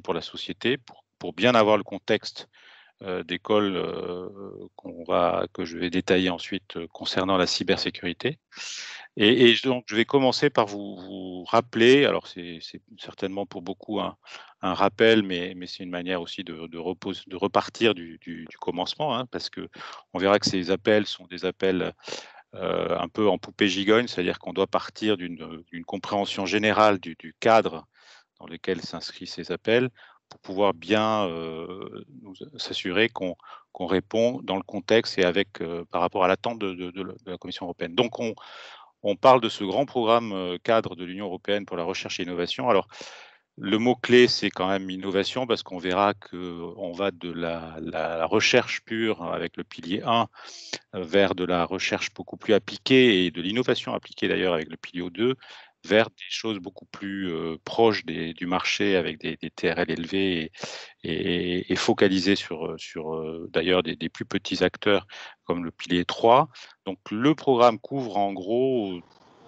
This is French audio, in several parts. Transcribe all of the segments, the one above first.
pour la société, pour bien avoir le contexte d'école que je vais détailler ensuite concernant la cybersécurité. Donc, je vais commencer par vous rappeler, alors c'est certainement pour beaucoup un rappel, mais c'est une manière aussi de repartir du commencement, hein, parce qu'on verra que ces appels sont des appels un peu en poupée gigogne, c'est-à-dire qu'on doit partir d'une compréhension générale du cadre dans lequel s'inscrivent ces appels pour pouvoir bien s'assurer qu'on répond dans le contexte et avec par rapport à l'attente de la Commission européenne. Donc on parle de ce grand programme cadre de l'Union européenne pour la recherche et l'innovation. Alors, le mot-clé, c'est quand même innovation, parce qu'on verra qu'on va de la recherche pure avec le pilier 1 vers de la recherche beaucoup plus appliquée et de l'innovation appliquée d'ailleurs avec le pilier 2, vers des choses beaucoup plus proches du marché avec des TRL élevés et focalisées sur d'ailleurs des plus petits acteurs comme le pilier 3. Donc le programme couvre en gros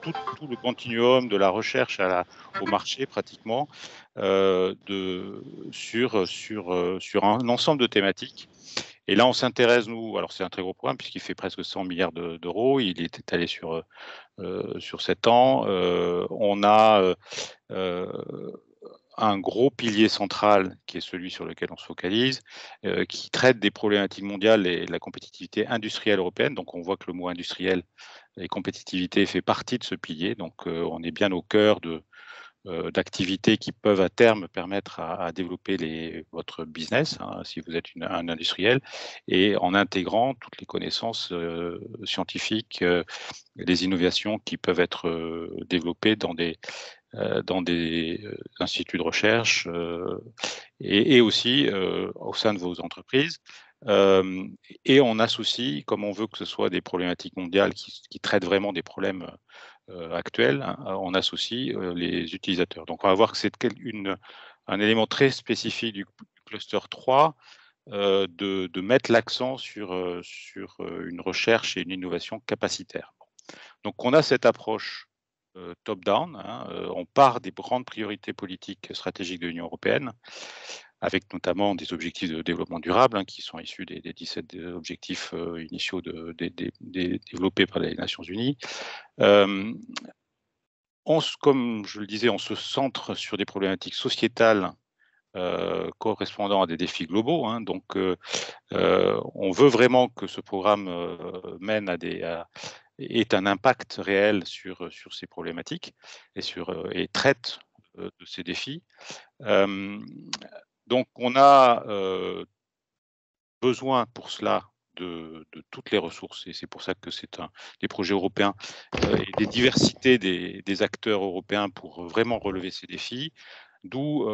tout le continuum de la recherche au marché pratiquement sur un ensemble de thématiques. Et là, on s'intéresse, nous, alors c'est un très gros programme puisqu'il fait presque 100 milliards d'euros, il est étalé sur 7 ans. On a un gros pilier central qui est celui sur lequel on se focalise, qui traite des problématiques mondiales et de la compétitivité industrielle européenne. Donc on voit que le mot industriel et compétitivité fait partie de ce pilier. Donc on est bien au cœur d'activités qui peuvent à terme permettre à développer votre business, hein, si vous êtes un industriel, et en intégrant toutes les connaissances scientifiques, les innovations qui peuvent être développées dans des instituts de recherche et aussi au sein de vos entreprises. Et on associe, comme on veut que ce soit des problématiques mondiales qui traitent vraiment des problèmes actuels, hein, on associe les utilisateurs. Donc on va voir que c'est un élément très spécifique du cluster 3 de mettre l'accent sur une recherche et une innovation capacitaire. Donc on a cette approche top-down, hein, on part des grandes priorités politiques stratégiques de l'Union européenne, avec notamment des objectifs de développement durable, hein, qui sont issus des 17 objectifs initiaux développés par les Nations Unies. Comme je le disais, on se centre sur des problématiques sociétales correspondant à des défis globaux, hein. Donc, on veut vraiment que ce programme ait un impact réel sur ces problématiques et traite de ces défis. Donc, on a besoin pour cela de toutes les ressources, et c'est pour ça que c'est des projets européens et des diversités des acteurs européens pour vraiment relever ces défis. D'où,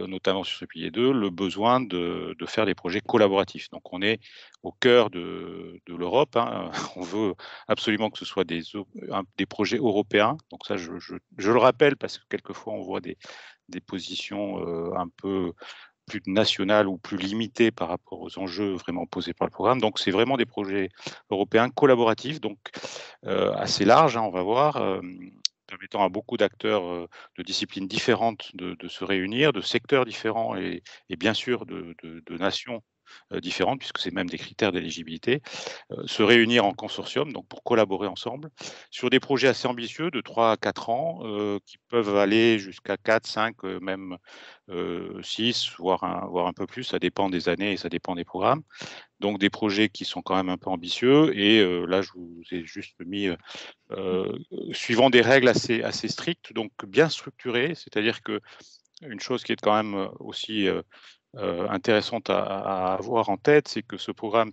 notamment sur ce pilier 2, le besoin de faire des projets collaboratifs. Donc on est au cœur de l'Europe, hein. On veut absolument que ce soit des projets européens. Donc ça, je le rappelle, parce que quelquefois on voit des positions un peu plus nationales ou plus limitées par rapport aux enjeux vraiment posés par le programme. Donc c'est vraiment des projets européens collaboratifs, donc assez larges, hein, on va voir, permettant à beaucoup d'acteurs de disciplines différentes de se réunir, de secteurs différents et bien sûr de nations différentes, puisque c'est même des critères d'éligibilité, se réunir en consortium, donc pour collaborer ensemble, sur des projets assez ambitieux de 3 à 4 ans, qui peuvent aller jusqu'à 4, 5, même 6, voire un peu plus, ça dépend des années et ça dépend des programmes. Donc des projets qui sont quand même un peu ambitieux, et là je vous ai juste mis suivant des règles assez strictes, donc bien structurées. C'est-à-dire que une chose qui est quand même aussi intéressante à avoir en tête, c'est que ce programme,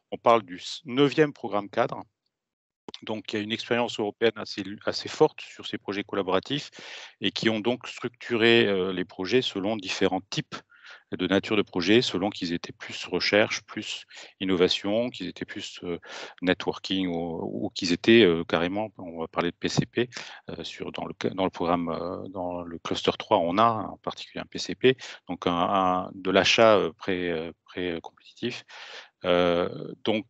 on parle du 9e programme cadre. Donc il y a une expérience européenne assez forte sur ces projets collaboratifs, et qui ont donc structuré les projets selon différents types de nature de projet, selon qu'ils étaient plus recherche, plus innovation, qu'ils étaient plus networking, ou qu'ils étaient carrément, on va parler de PCP, dans le programme, dans le cluster 3, on a en particulier un PCP, donc de l'achat pré-compétitif. Donc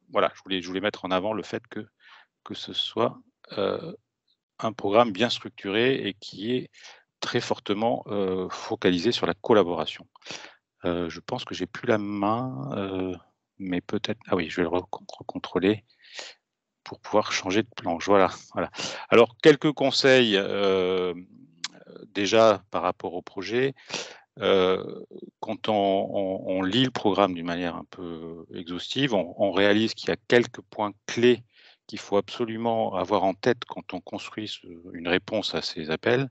voilà, je voulais mettre en avant le fait que ce soit un programme bien structuré et qui est très fortement focalisé sur la collaboration. Je pense que j'ai plus la main, mais peut-être... Ah oui, je vais le recontrôler pour pouvoir changer de planche. Voilà, voilà. Alors, quelques conseils déjà par rapport au projet. Quand on lit le programme d'une manière un peu exhaustive, on réalise qu'il y a quelques points clés qu'il faut absolument avoir en tête quand on construit une réponse à ces appels.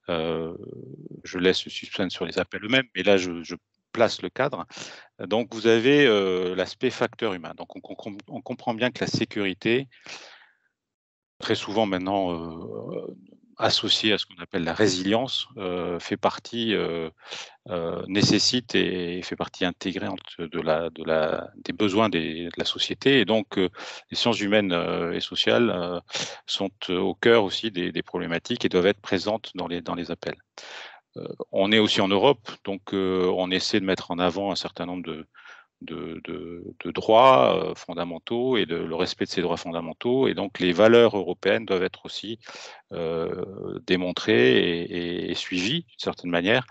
Je laisse le suspense sur les appels eux-mêmes, mais là, je place le cadre. Donc, vous avez l'aspect facteur humain. Donc, on comprend bien que la sécurité, très souvent maintenant associée à ce qu'on appelle la résilience, fait partie, nécessite et fait partie intégrante des besoins de la société. Et donc, les sciences humaines et sociales sont au cœur aussi des problématiques et doivent être présentes dans les appels. On est aussi en Europe, donc on essaie de mettre en avant un certain nombre de droits fondamentaux et le respect de ces droits fondamentaux. Et donc, les valeurs européennes doivent être aussi démontrées et suivies d'une certaine manière,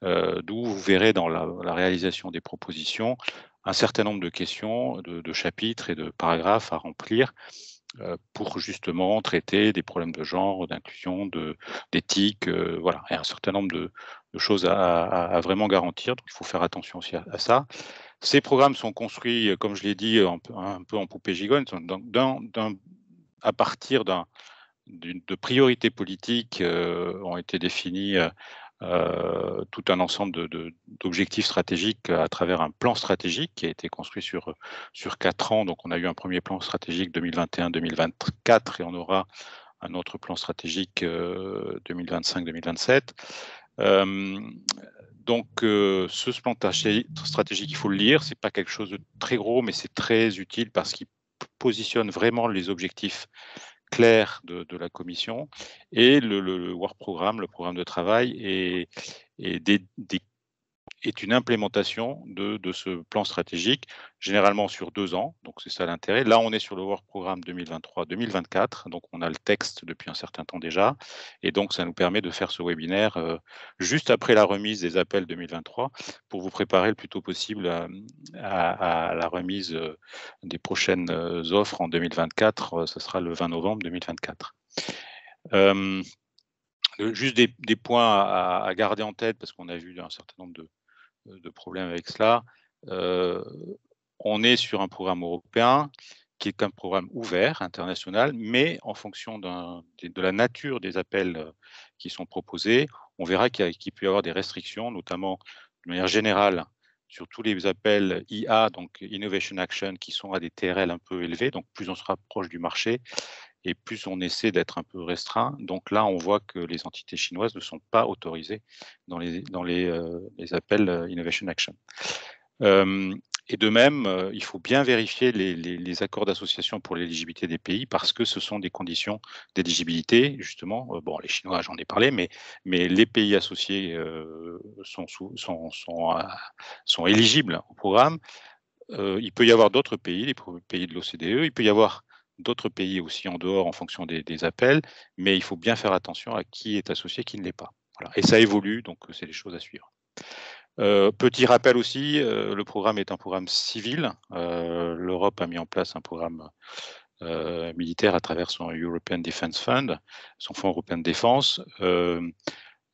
d'où vous verrez dans la réalisation des propositions un certain nombre de questions, de chapitres et de paragraphes à remplir pour justement traiter des problèmes de genre, d'inclusion, d'éthique, voilà, et un certain nombre de choses à vraiment garantir. Donc, il faut faire attention aussi à ça. Ces programmes sont construits, comme je l'ai dit, un peu en poupée gigogne, à partir de priorités politiques ont été définies tout un ensemble d'objectifs stratégiques à travers un plan stratégique qui a été construit sur 4 ans. Donc, on a eu un premier plan stratégique 2021-2024 et on aura un autre plan stratégique 2025-2027. Donc, ce plan stratégique, il faut le lire. C'est pas quelque chose de très gros, mais c'est très utile parce qu'il positionne vraiment les objectifs clairs de la commission et le work programme, le programme de travail est une implémentation de ce plan stratégique, généralement sur 2 ans. Donc, c'est ça l'intérêt. Là, on est sur le work programme 2023-2024. Donc, on a le texte depuis un certain temps déjà. Et donc, ça nous permet de faire ce webinaire juste après la remise des appels 2023 pour vous préparer le plus tôt possible à la remise des prochaines offres en 2024. Ce sera le 20 novembre 2024. Juste des points à garder en tête parce qu'on a vu un certain nombre de problèmes avec cela. On est sur un programme européen qui est un programme ouvert, international, mais en fonction de la nature des appels qui sont proposés, on verra qu'il peut y avoir des restrictions, notamment de manière générale sur tous les appels IA, donc Innovation Action, qui sont à des TRL un peu élevés. Donc, plus on se rapproche du marché, et plus on essaie d'être un peu restreint. Donc là, on voit que les entités chinoises ne sont pas autorisées dans les appels Innovation Action. Et de même, il faut bien vérifier les accords d'association pour l'éligibilité des pays parce que ce sont des conditions d'éligibilité, justement. Bon, les Chinois, j'en ai parlé, mais les pays associés sont éligibles au programme. Il peut y avoir d'autres pays, les pays de l'OCDE, il peut y avoir d'autres pays aussi en dehors en fonction des appels, mais il faut bien faire attention à qui est associé, qui ne l'est pas. Voilà. Et ça évolue, donc c'est des choses à suivre. Petit rappel aussi, le programme est un programme civil. L'Europe a mis en place un programme militaire à travers son European Defence Fund, son Fonds européen de défense.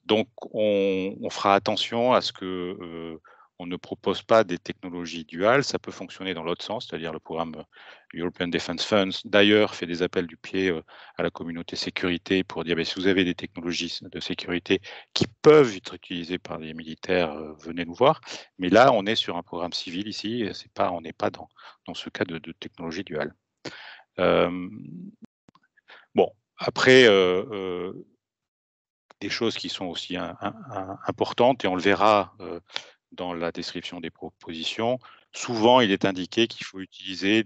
Donc, on fera attention à ce que on ne propose pas des technologies duales. Ça peut fonctionner dans l'autre sens, c'est-à-dire le programme European Defence Funds, d'ailleurs, fait des appels du pied à la communauté sécurité pour dire si vous avez des technologies de sécurité qui peuvent être utilisées par les militaires, venez nous voir. Mais là, on est sur un programme civil ici, on n'est pas dans ce cas de technologie duale. Bon, après, des choses qui sont aussi importantes, et on le verra dans la description des propositions. Souvent, il est indiqué qu'il faut utiliser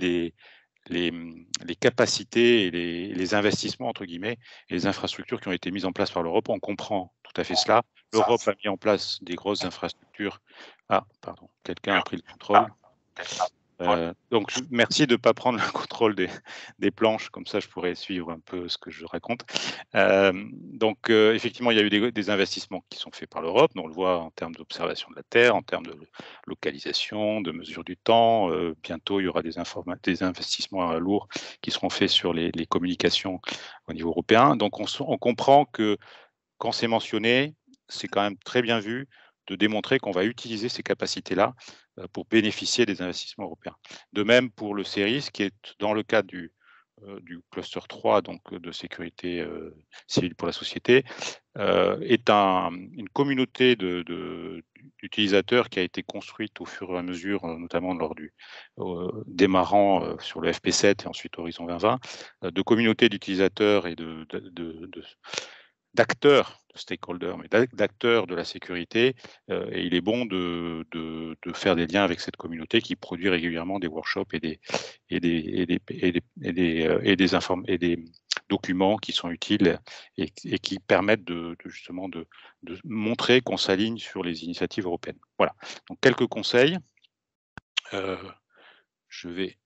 les capacités et les investissements, entre guillemets, et les infrastructures qui ont été mises en place par l'Europe. On comprend tout à fait cela. L'Europe a mis en place des grosses infrastructures. Ah, pardon, quelqu'un a pris le contrôle. Donc, merci de ne pas prendre le contrôle des planches, comme ça je pourrais suivre un peu ce que je raconte. Donc, effectivement, il y a eu des investissements qui sont faits par l'Europe, on le voit en termes d'observation de la Terre, en termes de localisation, de mesure du temps. Bientôt, il y aura des investissements lourds qui seront faits sur les communications au niveau européen. Donc, on comprend que quand c'est mentionné, c'est quand même très bien vu de démontrer qu'on va utiliser ces capacités-là pour bénéficier des investissements européens. De même pour le CERIS, qui est dans le cadre du cluster 3, donc de sécurité civile pour la société, est une communauté d'utilisateurs qui a été construite au fur et à mesure, notamment lors du démarrant sur le FP7 et ensuite Horizon 2020, de communautés d'utilisateurs et d'acteurs, de stakeholders, mais d'acteurs de la sécurité. Et il est bon de faire des liens avec cette communauté qui produit régulièrement des workshops et des documents qui sont utiles et qui permettent justement de montrer qu'on s'aligne sur les initiatives européennes. Voilà. Donc quelques conseils. Je vais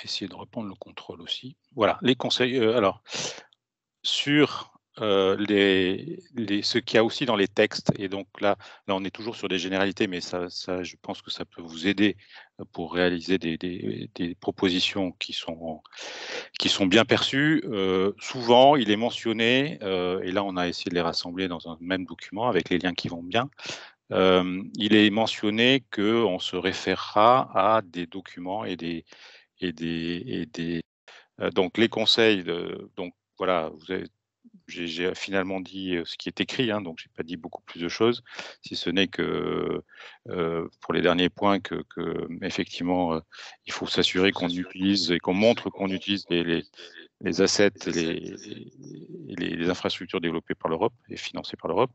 essayer de reprendre le contrôle aussi. Voilà, les conseils. Alors, sur ce qu'il y a aussi dans les textes, et donc là on est toujours sur des généralités, mais ça je pense que ça peut vous aider pour réaliser des propositions qui sont bien perçues. Souvent, il est mentionné, et là on a essayé de les rassembler dans un même document avec les liens qui vont bien. Il est mentionné qu'on se référera à des documents donc les conseils. Donc voilà, j'ai finalement dit ce qui est écrit, donc j'ai pas dit beaucoup plus de choses, si ce n'est que pour les derniers points que effectivement il faut s'assurer qu'on utilise et qu'on montre qu'on utilise les assets et les infrastructures développées par l'Europe et financées par l'Europe.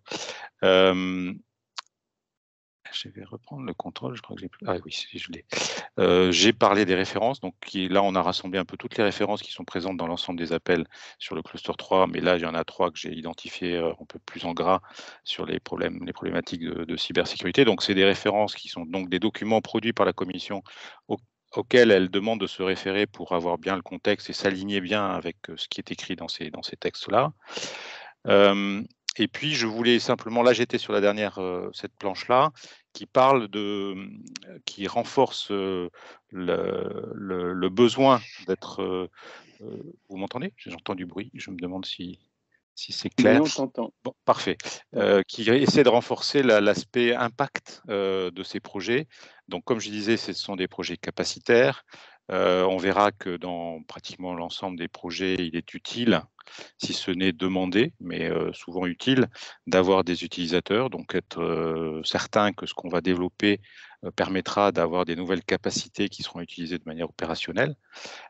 Je vais reprendre le contrôle, je crois que j'ai plus. Ah oui, je l'ai. J'ai parlé des références, donc là on a rassemblé un peu toutes les références qui sont présentes dans l'ensemble des appels sur le cluster 3, mais là il y en a 3 que j'ai identifiées un peu plus en gras sur les problématiques de cybersécurité. Donc c'est des références qui sont donc des documents produits par la Commission auxquels elle demande de se référer pour avoir bien le contexte et s'aligner bien avec ce qui est écrit dans ces textes-là. Et puis, je voulais simplement, là j'étais sur la dernière, cette planche-là, qui renforce le besoin d'être. Vous m'entendez? J'entends du bruit, je me demande si c'est clair. Oui, on t'entend. Bon, parfait. Qui essaie de renforcer l'aspect impact de ces projets. Donc, comme je disais, ce sont des projets capacitaires. On verra que dans pratiquement l'ensemble des projets, il est utile, si ce n'est demandé, mais souvent utile, d'avoir des utilisateurs. Donc, être certain que ce qu'on va développer permettra d'avoir des nouvelles capacités qui seront utilisées de manière opérationnelle.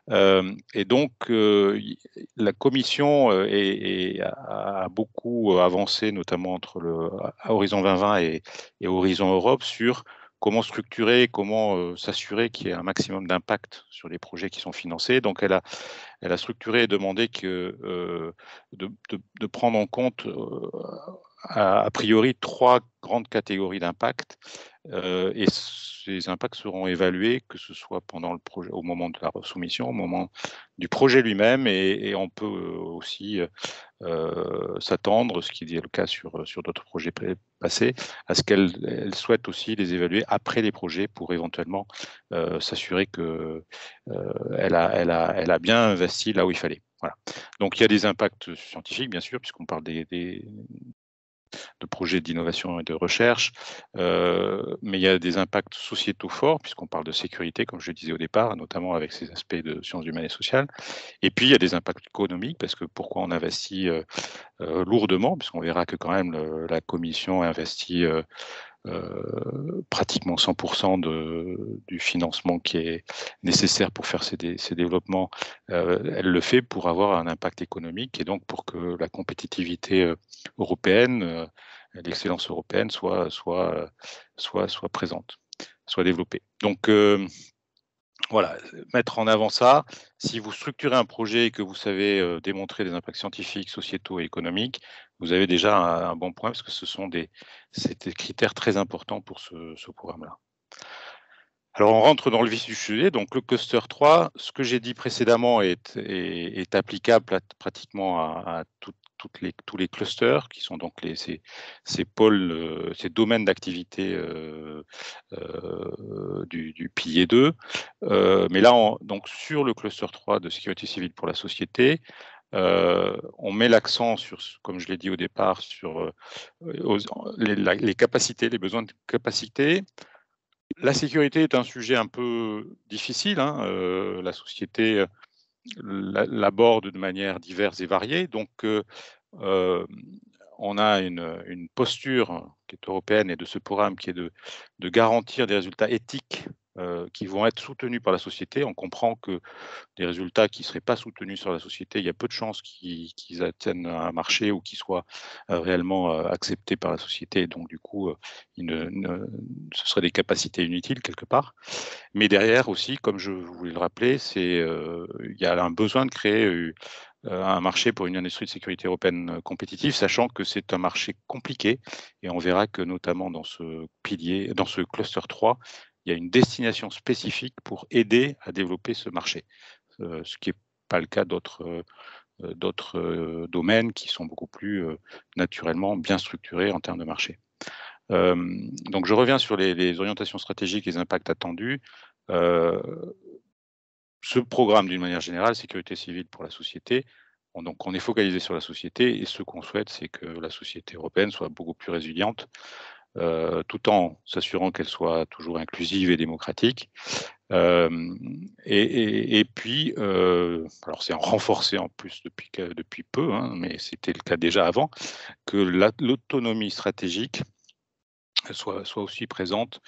Et donc, la Commission a beaucoup avancé, notamment entre Horizon 2020 et Horizon Europe, sur comment structurer, comment s'assurer qu'il y ait un maximum d'impact sur les projets qui sont financés. Donc, elle a structuré et demandé de prendre en compte a priori 3 grandes catégories d'impact, et ces impacts seront évalués, que ce soit pendant le projet, au moment de la soumission, au moment du projet lui-même, et on peut aussi s'attendre, ce qui est le cas sur d'autres projets passés, à ce qu'elle souhaite aussi les évaluer après les projets pour éventuellement s'assurer que elle a bien investi là où il fallait. Voilà. Donc il y a des impacts scientifiques, bien sûr, puisqu'on parle de projets d'innovation et de recherche, mais il y a des impacts sociétaux forts, puisqu'on parle de sécurité, comme je le disais au départ, notamment avec ces aspects de sciences humaines et sociales. Et puis, il y a des impacts économiques, parce que pourquoi on investit lourdement, puisqu'on verra que quand même la Commission investit pratiquement 100% du financement qui est nécessaire pour faire ces développements. Elle le fait pour avoir un impact économique et donc pour que la compétitivité européenne, l'excellence européenne soit présente, soit développée. Donc voilà, mettre en avant ça. Si vous structurez un projet et que vous savez démontrer des impacts scientifiques, sociétaux et économiques, vous avez déjà un bon point, parce que c'est des critères très importants pour ce programme-là. Alors, on rentre dans le vif du sujet. Donc, le cluster 3, ce que j'ai dit précédemment est applicable pratiquement à tous les clusters, qui sont donc ces pôles, ces domaines d'activité du pilier 2. Mais là, donc, sur le cluster 3 de sécurité civile pour la société, on met l'accent sur, comme je l'ai dit au départ, sur les capacités, les besoins de capacité. La sécurité est un sujet un peu difficile, hein. La société l'aborde de manière diverse et variée. Donc, on a une posture qui est européenne et de ce programme qui est de garantir des résultats éthiques qui vont être soutenus par la société. On comprend que des résultats qui ne seraient pas soutenus sur la société, il y a peu de chances qu'ils atteignent un marché ou qu'ils soient réellement acceptés par la société. Donc, du coup, ce seraient des capacités inutiles quelque part. Mais derrière aussi, comme je voulais le rappeler, il y a un besoin de créer un marché pour une industrie de sécurité européenne compétitive, sachant que c'est un marché compliqué. Et on verra que notamment dans ce pilier, dans ce cluster 3, il y a une destination spécifique pour aider à développer ce marché, ce qui n'est pas le cas d'autres domaines qui sont beaucoup plus naturellement bien structurés en termes de marché. Donc, je reviens sur les orientations stratégiques et les impacts attendus. Ce programme, d'une manière générale, sécurité civile pour la société, donc on est focalisé sur la société et ce qu'on souhaite, c'est que la société européenne soit beaucoup plus résiliente, tout en s'assurant qu'elle soit toujours inclusive et démocratique. Et puis, alors c'est renforcé en plus depuis peu, hein, mais c'était le cas déjà avant, que l'autonomie stratégique soit aussi présente.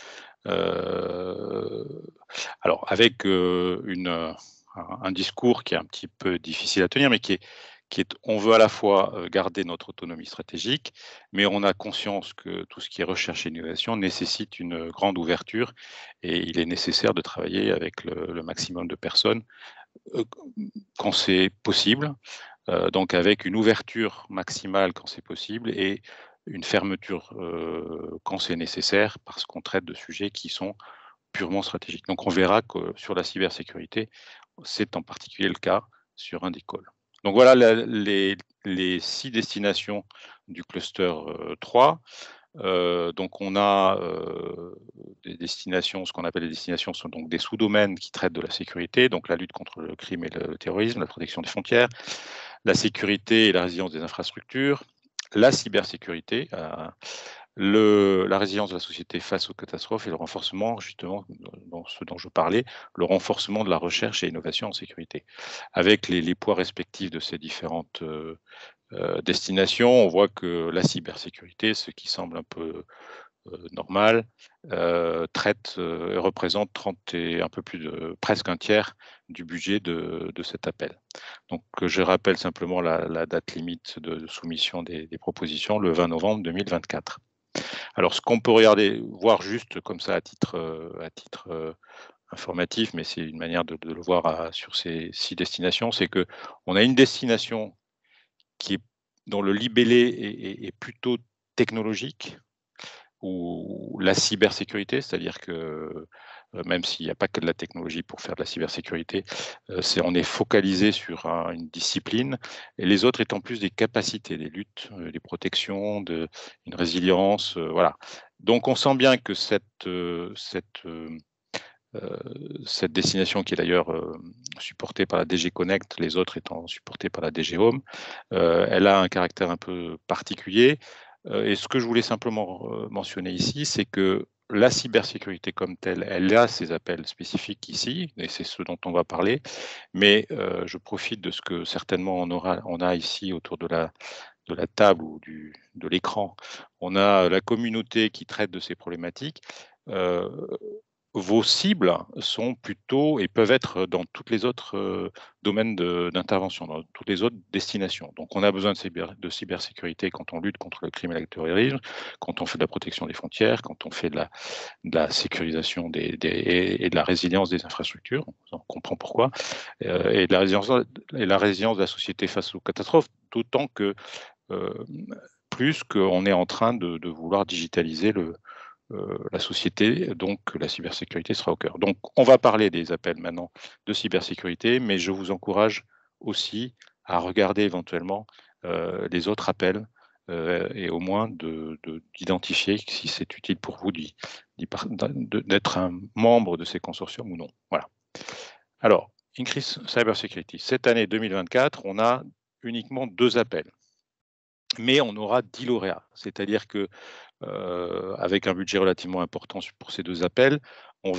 Alors avec un discours qui est un petit peu difficile à tenir, mais qui est on veut à la fois garder notre autonomie stratégique, mais on a conscience que tout ce qui est recherche et innovation nécessite une grande ouverture et il est nécessaire de travailler avec le maximum de personnes quand c'est possible, donc avec une ouverture maximale quand c'est possible et une fermeture quand c'est nécessaire parce qu'on traite de sujets qui sont purement stratégiques. Donc on verra que sur la cybersécurité, c'est en particulier le cas sur un des calls. Donc voilà les 6 destinations du cluster 3. Donc on a des destinations, ce qu'on appelle les destinations sont donc des sous-domaines qui traitent de la sécurité, donc la lutte contre le crime et le terrorisme, la protection des frontières, la sécurité et la résilience des infrastructures, la cybersécurité, la résilience de la société face aux catastrophes et le renforcement, justement, dans ce dont je parlais, le renforcement de la recherche et innovation en sécurité. Avec les poids respectifs de ces différentes destination, on voit que la cybersécurité, ce qui semble un peu normal, représente 30 et un peu plus de presque un tiers du budget de cet appel. Donc, je rappelle simplement la date limite de soumission des propositions, le 20 novembre 2024. Alors, ce qu'on peut voir juste comme ça à titre informatif, mais c'est une manière de le voir sur ces 6 destinations, c'est que on a une destination dont le libellé est plutôt technologique, ou la cybersécurité, c'est-à-dire que même s'il n'y a pas que de la technologie pour faire de la cybersécurité, on est focalisé sur une discipline, et les autres étant plus des capacités, des luttes, des protections, une résilience, voilà. Donc on sent bien que cette destination qui est d'ailleurs supportée par la DG Connect, les autres étant supportés par la DG Home, elle a un caractère un peu particulier. Et ce que je voulais simplement mentionner ici, c'est que la cybersécurité comme telle, elle a ses appels spécifiques ici, et c'est ce dont on va parler. Mais je profite de ce que certainement on a ici autour de la table ou de l'écran. On a la communauté qui traite de ces problématiques. Vos cibles sont plutôt et peuvent être dans toutes les autres domaines d'intervention, dans toutes les autres destinations. Donc, on a besoin de cybersécurité quand on lutte contre le crime et le terrorisme, quand on fait de la protection des frontières, quand on fait de la sécurisation et de la résilience des infrastructures, on comprend pourquoi, et de la résilience de la société face aux catastrophes, d'autant que plus qu'on est en train de vouloir digitaliser la société, donc la cybersécurité sera au cœur. Donc on va parler des appels maintenant de cybersécurité, mais je vous encourage aussi à regarder éventuellement les autres appels et au moins d'identifier si c'est utile pour vous d'être un membre de ces consortiums ou non. Voilà. Alors, Increase Cybersecurity. Cette année 2024, on a uniquement 2 appels, mais on aura 10 lauréats. C'est-à-dire que avec un budget relativement important pour ces 2 appels, il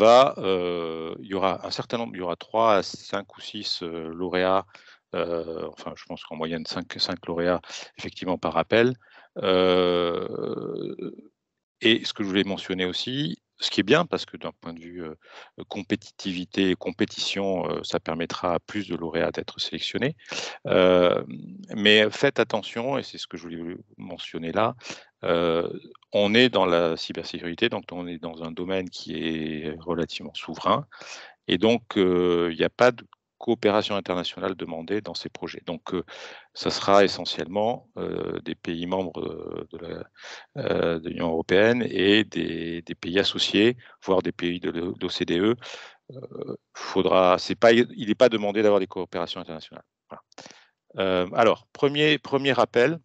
y aura un certain nombre, il y aura 3 à 5 ou 6 lauréats, enfin je pense qu'en moyenne 5 lauréats effectivement par appel. Et ce que je voulais mentionner aussi, ce qui est bien parce que d'un point de vue compétitivité et compétition, ça permettra à plus de lauréats d'être sélectionnés. Mais faites attention, et c'est ce que je voulais vous mentionner là, on est dans la cybersécurité, donc on est dans un domaine qui est relativement souverain, et donc il n'y a pas de coopération internationale demandée dans ces projets. Donc ça sera essentiellement des pays membres de l'Union européenne et des pays associés, voire des pays de l'OCDE. Il n'est pas demandé d'avoir des coopérations internationales. Voilà. Alors, premier appel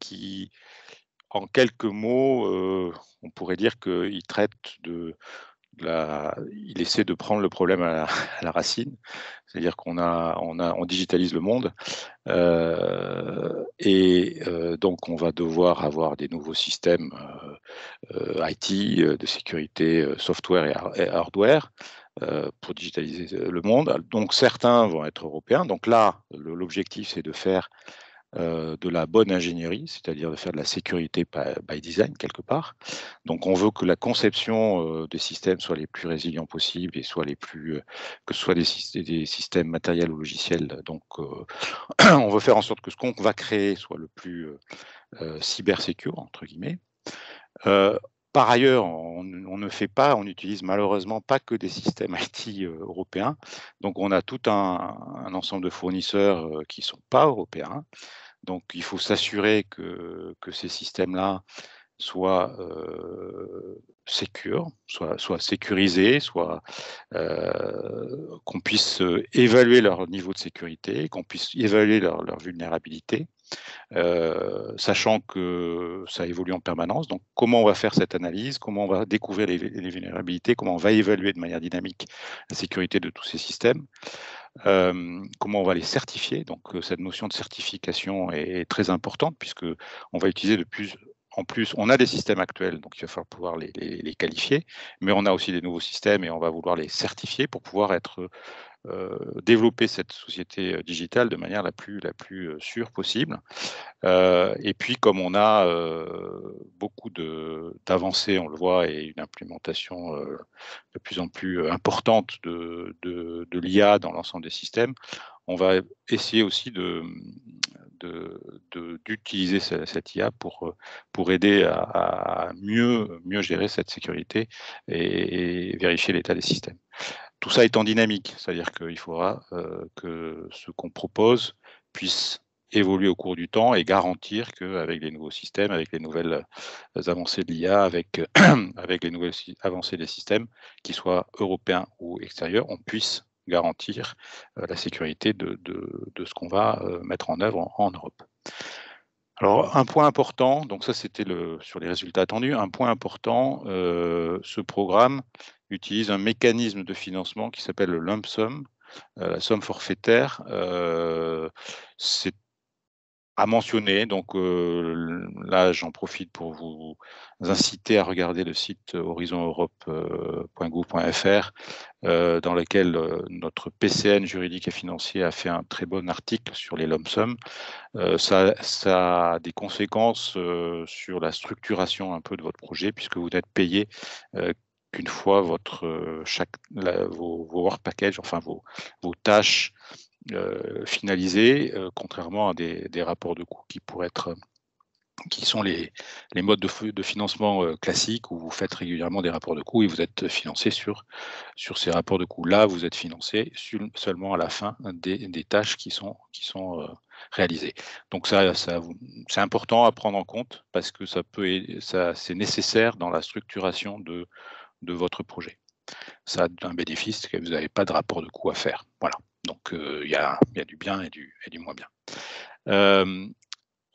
qui, en quelques mots, on pourrait dire qu'il traite il essaie de prendre le problème à la racine, c'est-à-dire on digitalise le monde, donc on va devoir avoir des nouveaux systèmes IT, de sécurité, software et hardware, pour digitaliser le monde. Donc certains vont être européens. Donc là, l'objectif, c'est de faire de la bonne ingénierie, c'est-à-dire de faire de la sécurité by design quelque part. Donc on veut que la conception des systèmes soit les plus résilients possibles et soit que ce soit des systèmes matériels ou logiciels. Donc on veut faire en sorte que ce qu'on va créer soit le plus cyber-sécure, entre guillemets. Par ailleurs, on n'utilise malheureusement pas que des systèmes IT européens. Donc on a tout un ensemble de fournisseurs qui ne sont pas européens. Donc il faut s'assurer que ces systèmes-là soient soient sécurisés, qu'on puisse évaluer leur niveau de sécurité, qu'on puisse évaluer leur vulnérabilité, sachant que ça évolue en permanence. Donc comment on va faire cette analyse, comment on va découvrir les vulnérabilités, comment on va évaluer de manière dynamique la sécurité de tous ces systèmes. Comment on va les certifier. Donc cette notion de certification est très importante puisque on va utiliser en plus, on a des systèmes actuels, donc il va falloir pouvoir les qualifier, mais on a aussi des nouveaux systèmes et on va vouloir les certifier pour pouvoir développer cette société digitale de manière la plus sûre possible. Et puis, comme on a beaucoup d'avancées, on le voit, et une implémentation de plus en plus importante de l'IA dans l'ensemble des systèmes, on va essayer aussi d'utiliser cette IA pour aider à mieux gérer cette sécurité et vérifier l'état des systèmes. Tout ça étant dynamique, c'est-à-dire qu'il faudra que ce qu'on propose puisse évoluer au cours du temps et garantir qu'avec les nouveaux systèmes, avec les nouvelles avancées de l'IA, avec les nouvelles avancées des systèmes, qu'ils soient européens ou extérieurs, on puisse garantir la sécurité de ce qu'on va mettre en œuvre en Europe. Alors, un point important, donc ça c'était sur les résultats attendus, un point important, ce programme utilise un mécanisme de financement qui s'appelle le lump sum, la somme forfaitaire. C'est à mentionner, donc là j'en profite pour vous inciter à regarder le site horizoneurope.gouv.fr dans lequel notre PCN juridique et financier a fait un très bon article sur les lump sum. Ça a des conséquences sur la structuration un peu de votre projet puisque vous êtes payé qu'une fois vos work packages, enfin vos tâches finalisées, contrairement à des rapports de coûts qui sont les modes de financement classiques où vous faites régulièrement des rapports de coûts et vous êtes financé sur ces rapports de coûts. Là, vous êtes financé seulement à la fin des tâches qui sont réalisé. Donc c'est important à prendre en compte parce que c'est nécessaire dans la structuration de votre projet. Ça a un bénéfice, c'est que vous n'avez pas de rapport de coût à faire. Voilà. Donc il y a du bien et du moins bien.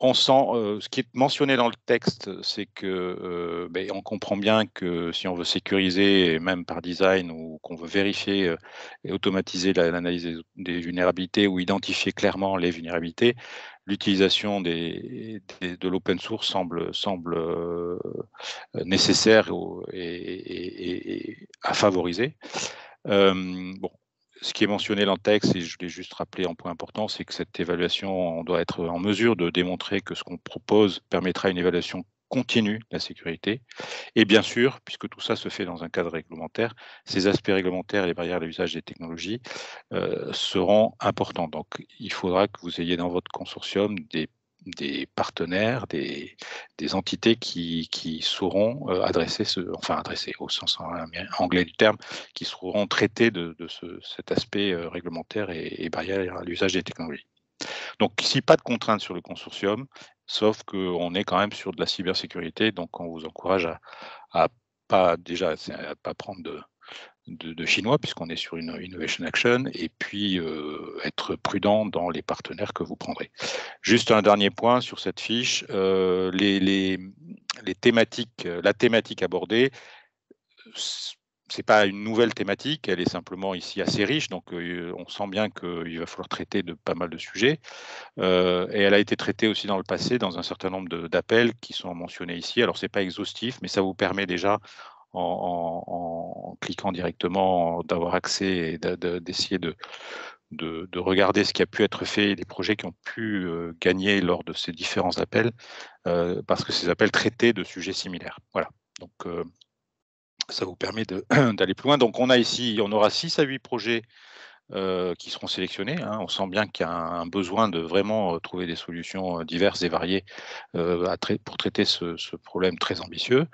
On sent, ce qui est mentionné dans le texte, c'est que on comprend bien que si on veut sécuriser, et même par design, ou qu'on veut vérifier et automatiser l'analyse des vulnérabilités ou identifier clairement les vulnérabilités, l'utilisation de l'open source semble nécessaire et à favoriser. Bon, ce qui est mentionné dans le texte, et je l'ai juste rappelé en point important, c'est que cette évaluation, on doit être en mesure de démontrer que ce qu'on propose permettra une évaluation continue de la sécurité. Et bien sûr, puisque tout ça se fait dans un cadre réglementaire, ces aspects réglementaires et les barrières à l'usage des technologies seront importants. Donc, il faudra que vous ayez dans votre consortium des partenaires, des entités qui sauront adresser au sens anglais du terme, qui sauront traiter de cet aspect réglementaire et barrière à l'usage des technologies. Donc ici, pas de contraintes sur le consortium, sauf qu'on est quand même sur de la cybersécurité, donc on vous encourage à pas prendre de chinois, puisqu'on est sur une Innovation Action, et puis être prudent dans les partenaires que vous prendrez. Juste un dernier point sur cette fiche, les thématiques, la thématique abordée, c'est pas une nouvelle thématique, elle est simplement ici assez riche, donc on sent bien qu'il va falloir traiter de pas mal de sujets, et elle a été traitée aussi dans le passé dans un certain nombre d'appels qui sont mentionnés ici. Alors c'est pas exhaustif, mais ça vous permet déjà en cliquant directement d'avoir accès et d'essayer de regarder ce qui a pu être fait et des projets qui ont pu gagner lors de ces différents appels, parce que ces appels traitaient de sujets similaires. Voilà, donc ça vous permet d'aller plus loin. Donc on aura 6 à 8 projets qui seront sélectionnés, hein. On sent bien qu'il y a un besoin de vraiment trouver des solutions diverses et variées pour traiter ce problème très ambitieux,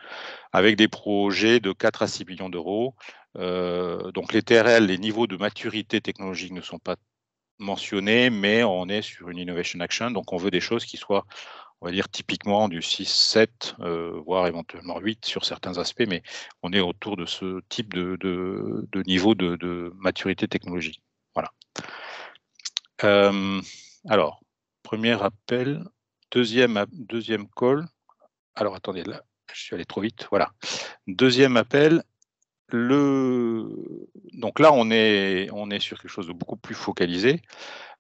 avec des projets de 4 à 6 millions d'euros. Donc les TRL, les niveaux de maturité technologique ne sont pas mentionnés, mais on est sur une Innovation Action, donc on veut des choses qui soient, on va dire, typiquement du 6, 7, voire éventuellement 8 sur certains aspects, mais on est autour de ce type de niveau de maturité technologique. Voilà. Alors, premier appel, deuxième call. Alors, attendez, là, je suis allé trop vite. Voilà. Deuxième appel. Donc là, on est sur quelque chose de beaucoup plus focalisé,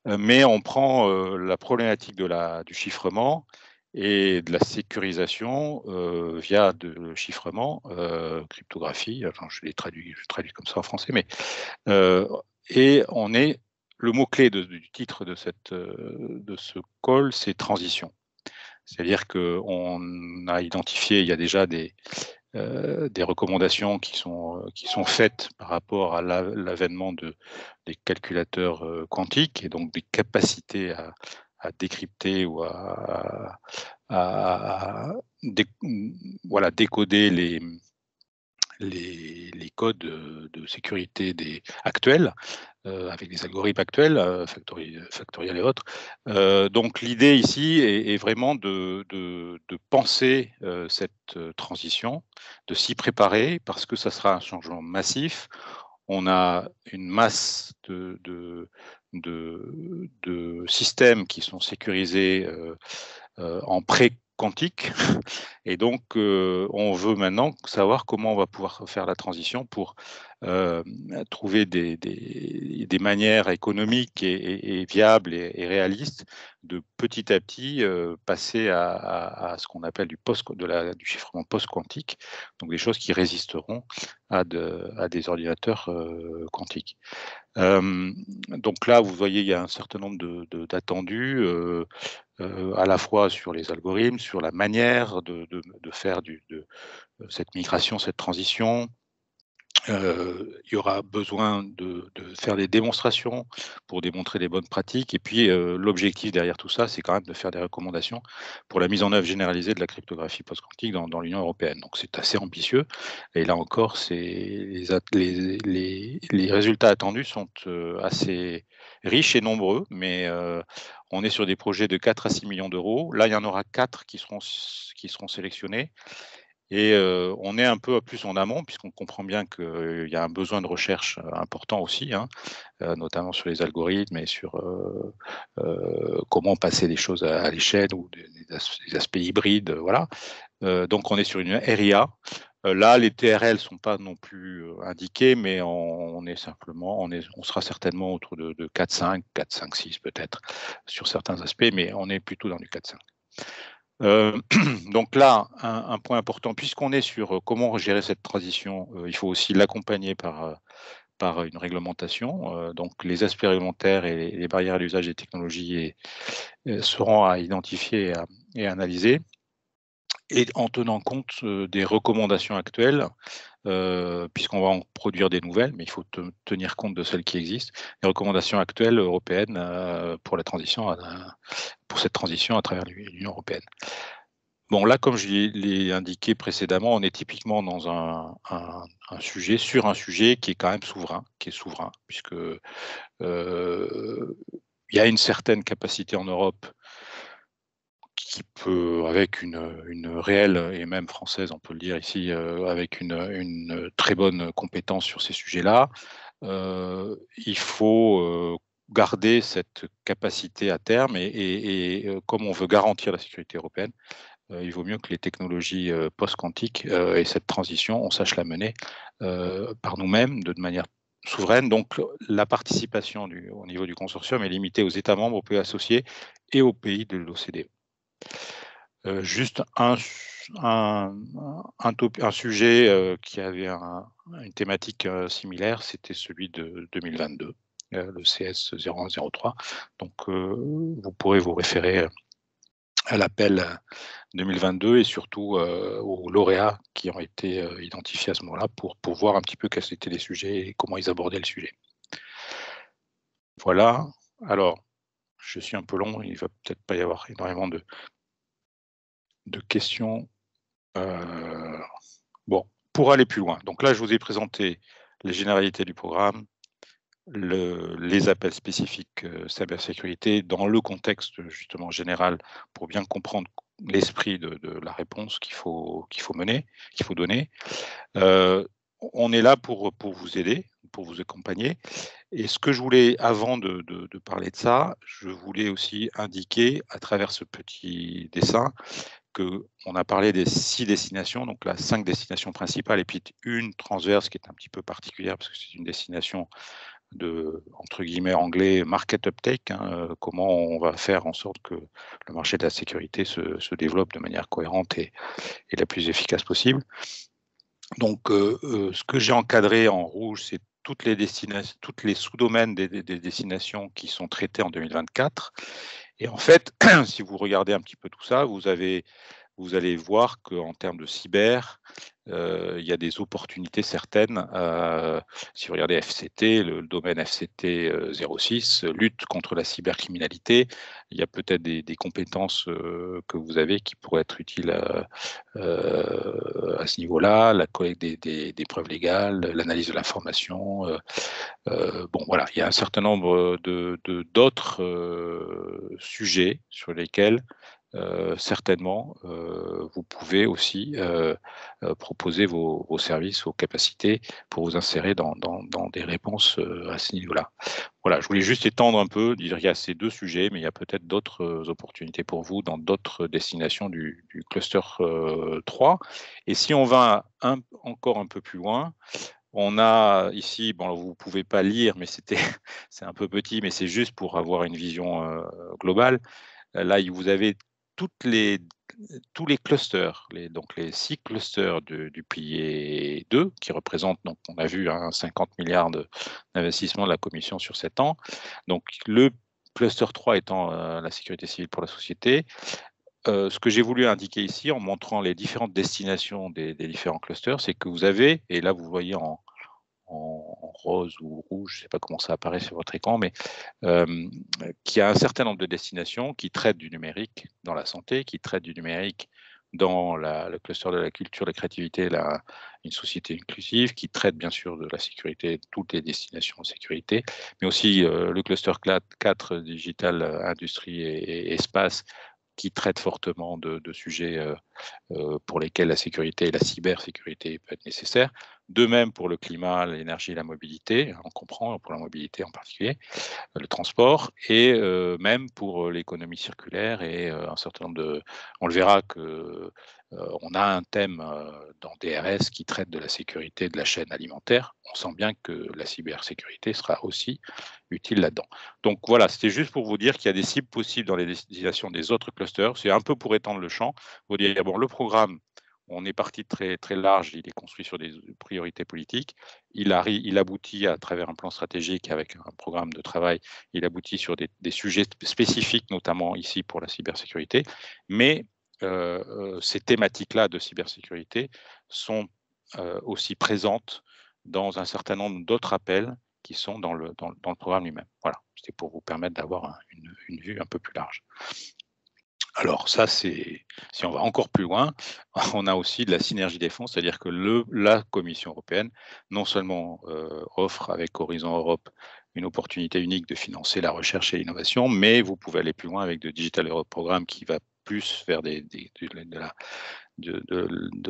mais on prend la problématique du chiffrement et de la sécurisation via le chiffrement, cryptographie. Enfin, je traduis comme ça en français, mais et le mot-clé du titre de ce call, c'est transition. C'est-à-dire qu'on a identifié, il y a déjà des recommandations qui sont faites par rapport à l'avènement des calculateurs quantiques, et donc des capacités à décrypter ou décoder les codes de sécurité actuels, avec des algorithmes actuels, factoriels et autres. Donc l'idée ici est vraiment de penser cette transition, de s'y préparer, parce que ça sera un changement massif. On a une masse de systèmes qui sont sécurisés en pré-quantique, et donc on veut maintenant savoir comment on va pouvoir faire la transition pour trouver des manières économiques et viables et réalistes de petit à petit passer à ce qu'on appelle du chiffrement post-quantique, donc des choses qui résisteront à des ordinateurs quantiques. Donc là, vous voyez, il y a un certain nombre d'attendus, à la fois sur les algorithmes, sur la manière de faire cette migration, cette transition, il y aura besoin de faire des démonstrations pour démontrer les bonnes pratiques et puis, l'objectif derrière tout ça, c'est quand même de faire des recommandations pour la mise en œuvre généralisée de la cryptographie post-quantique dans l'Union européenne. Donc c'est assez ambitieux et là encore, les résultats attendus sont, assez riches et nombreux, mais, on est sur des projets de 4 à 6 millions d'euros. Là, il y en aura 4 qui seront sélectionnés et on est un peu plus en amont puisqu'on comprend bien qu'il y a un besoin de recherche, important aussi, hein, notamment sur les algorithmes et sur, comment passer les choses à l'échelle ou des aspects hybrides, voilà. Donc on est sur une RIA. Là, les TRL sont pas non plus, indiqués, mais on sera certainement autour de 4-5, 4-5-6 peut-être sur certains aspects, mais on est plutôt dans du 4-5. Donc là, un point important, puisqu'on est sur comment gérer cette transition, il faut aussi l'accompagner par une réglementation. Donc les aspects réglementaires et les barrières à l'usage des technologies seront à identifier et à analyser, et en tenant compte des recommandations actuelles, puisqu'on va en produire des nouvelles, mais il faut tenir compte de celles qui existent, les recommandations actuelles européennes pour cette transition à travers l'Union européenne. Bon, là, comme je l'ai indiqué précédemment, on est typiquement dans un sujet qui est quand même souverain, puisque il y a une certaine capacité en Europe qui peut, avec une réelle et même française, on peut le dire ici, avec une très bonne compétence sur ces sujets-là. Il faut garder cette capacité à terme et comme on veut garantir la sécurité européenne, il vaut mieux que les technologies post-quantiques et cette transition, on sache la mener par nous-mêmes de manière souveraine. Donc la participation au niveau du consortium est limitée aux États membres, aux pays associés et aux pays de l'OCDE. Juste un sujet qui avait une thématique similaire, c'était celui de 2022, le CS 0103. Donc vous pourrez vous référer à l'appel 2022 et surtout aux lauréats qui ont été identifiés à ce moment-là pour voir un petit peu quels étaient les sujets et comment ils abordaient le sujet. Voilà. Alors, je suis un peu long, il ne va peut-être pas y avoir énormément de questions. Bon, pour aller plus loin. Donc là, je vous ai présenté les généralités du programme, les appels spécifiques cybersécurité dans le contexte justement général pour bien comprendre l'esprit de la réponse qu'il faut mener, qu'il faut donner. On est là pour vous aider, pour vous accompagner. Et ce que je voulais, avant de parler de ça, je voulais aussi indiquer à travers ce petit dessin qu'on a parlé des 6 destinations, donc là 5 destinations principales et puis une transverse qui est un petit peu particulière parce que c'est une destination de, entre guillemets, anglais, market uptake, hein, comment on va faire en sorte que le marché de la sécurité se développe de manière cohérente et la plus efficace possible. Donc, ce que j'ai encadré en rouge, c'est toutes les sous-domaines des destinations qui sont traitées en 2024. Et en fait, si vous regardez un petit peu tout ça, vous allez voir qu'en termes de cyber, il y a des opportunités certaines. Si vous regardez FCT, le domaine FCT 06, lutte contre la cybercriminalité, il y a peut-être des compétences que vous avez qui pourraient être utiles à ce niveau-là, la collecte des preuves légales, l'analyse de l'information. Bon, voilà, il y a un certain nombre d'autres sujets sur lesquels certainement, vous pouvez aussi proposer vos services, vos capacités pour vous insérer dans des réponses à ce niveau-là. Voilà, je voulais juste étendre un peu, dire qu'il y a ces 2 sujets, mais il y a peut-être d'autres opportunités pour vous dans d'autres destinations du cluster 3. Et si on va encore un peu plus loin, on a ici, bon, vous ne pouvez pas lire, mais c'est un peu petit, mais c'est juste pour avoir une vision globale. Là, vous avez tous les clusters, donc les 6 clusters du pilier 2, qui représentent, donc on a vu 50 milliards d'investissement de la Commission sur 7 ans. Donc le cluster 3 étant la sécurité civile pour la société. Ce que j'ai voulu indiquer ici en montrant les différentes destinations des différents clusters, c'est que vous avez, et là vous voyez rose ou rouge, je ne sais pas comment ça apparaît sur votre écran, mais qui a un certain nombre de destinations, qui traitent du numérique dans la santé, qui traitent du numérique dans le cluster de la culture, la créativité, une société inclusive, qui traite bien sûr de la sécurité, toutes les destinations en sécurité, mais aussi le cluster 4, digital, industrie et espace, qui traite fortement de sujets pour lesquels la sécurité et la cybersécurité peut être nécessaire. De même pour le climat, l'énergie et la mobilité, on comprend, pour la mobilité en particulier, le transport, et même pour l'économie circulaire et un certain nombre de... On le verra que on a un thème dans DRS qui traite de la sécurité de la chaîne alimentaire. On sent bien que la cybersécurité sera aussi utile là-dedans. Donc voilà, c'était juste pour vous dire qu'il y a des cibles possibles dans les destinations des autres clusters. C'est un peu pour étendre le champ. Vous dire, bon, le programme, on est parti très, très large, il est construit sur des priorités politiques. Il aboutit à travers un plan stratégique avec un programme de travail, il aboutit sur des sujets spécifiques, notamment ici pour la cybersécurité. Mais ces thématiques-là de cybersécurité sont aussi présentes dans un certain nombre d'autres appels qui sont dans le programme lui-même. Voilà, c'était pour vous permettre d'avoir une vue un peu plus large. Alors ça, si on va encore plus loin, on a aussi de la synergie des fonds, c'est-à-dire que la Commission européenne, non seulement offre avec Horizon Europe une opportunité unique de financer la recherche et l'innovation, mais vous pouvez aller plus loin avec le Digital Europe Programme qui va plus vers de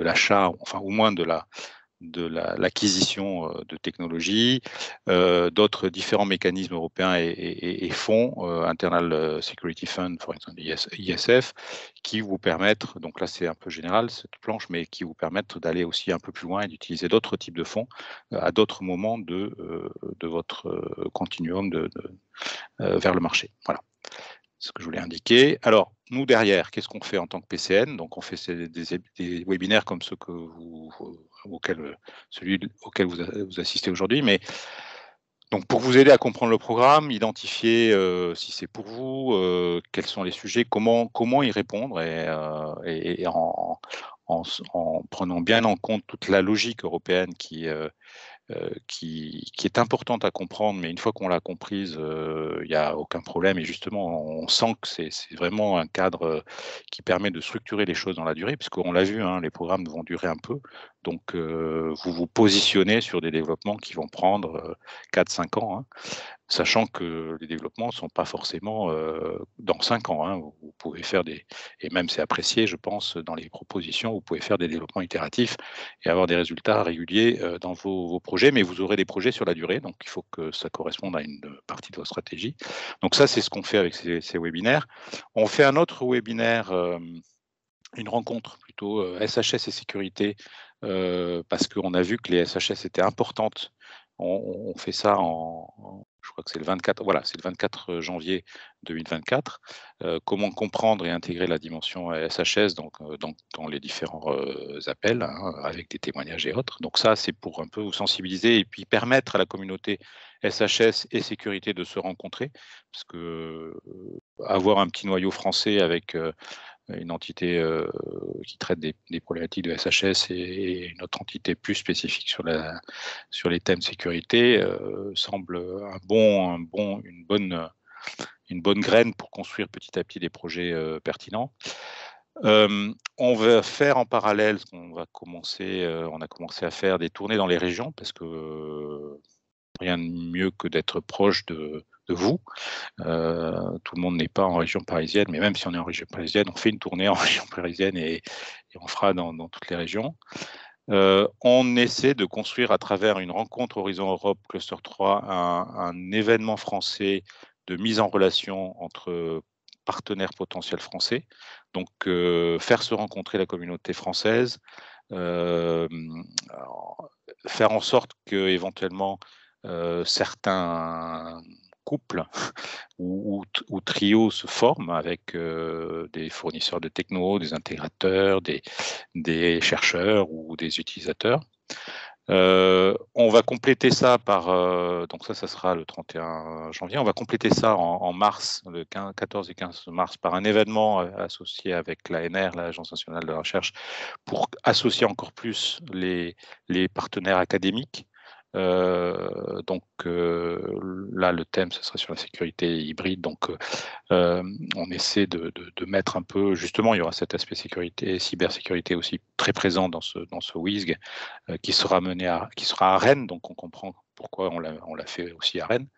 l'achat, enfin au moins de l'acquisition de technologies, d'autres différents mécanismes européens et fonds, Internal Security Fund, par exemple ISF, qui vous permettent, donc là c'est un peu général cette planche, mais qui vous permettent d'aller aussi un peu plus loin et d'utiliser d'autres types de fonds à d'autres moments de votre continuum vers le marché. Voilà ce que je voulais indiquer. Alors, nous, derrière, qu'est-ce qu'on fait en tant que PCN? Donc, on fait des webinaires comme ceux celui auquel vous assistez aujourd'hui. Mais donc, pour vous aider à comprendre le programme, identifier si c'est pour vous, quels sont les sujets, comment y répondre, et en prenant bien en compte toute la logique européenne qui est importante à comprendre, mais une fois qu'on l'a comprise, il n'y a aucun problème. Et justement, on sent que c'est vraiment un cadre qui permet de structurer les choses dans la durée, puisqu'on l'a vu, hein, les programmes vont durer un peu. Donc, vous vous positionnez sur des développements qui vont prendre 4-5 ans, hein, sachant que les développements ne sont pas forcément dans 5 ans. Hein. Vous pouvez faire et même c'est apprécié, je pense, dans les propositions, vous pouvez faire des développements itératifs et avoir des résultats réguliers dans vos projets, mais vous aurez des projets sur la durée, donc il faut que ça corresponde à une partie de votre stratégie. Donc ça, c'est ce qu'on fait avec ces webinaires. On fait un autre webinaire, une rencontre plutôt SHS et sécurité, parce qu'on a vu que les SHS étaient importantes. On fait ça je crois que c'est le 24, voilà, c'est le 24 janvier 2024. Comment comprendre et intégrer la dimension SHS dans les différents appels, hein, avec des témoignages et autres. Donc ça, c'est pour un peu vous sensibiliser et puis permettre à la communauté SHS et sécurité de se rencontrer, parce que avoir un petit noyau français avec une entité qui traite des problématiques de SHS et une autre entité plus spécifique sur les thèmes sécurité semble une bonne graine pour construire petit à petit des projets pertinents. On va faire en parallèle, on a commencé à faire des tournées dans les régions, parce que rien de mieux que d'être proche de vous. Tout le monde n'est pas en région parisienne, mais même si on est en région parisienne, on fait une tournée en région parisienne et on fera dans toutes les régions. On essaie de construire à travers une rencontre Horizon Europe Cluster 3 un événement français de mise en relation entre partenaires potentiels français. Donc, faire se rencontrer la communauté française, faire en sorte que éventuellement certains couples ou trios se forment avec des fournisseurs de techno, des intégrateurs, des chercheurs ou des utilisateurs. On va compléter ça donc ça sera le 31 janvier. On va compléter ça en mars, le 14 et 15 mars, par un événement associé avec l'ANR, l'Agence nationale de la recherche, pour associer encore plus les partenaires académiques Donc là, le thème, ce serait sur la sécurité hybride. Donc on essaie de mettre un peu, justement, il y aura cet aspect sécurité, cybersécurité aussi très présent dans ce WISG qui sera à Rennes. Donc on comprend pourquoi on l'a fait aussi à Rennes.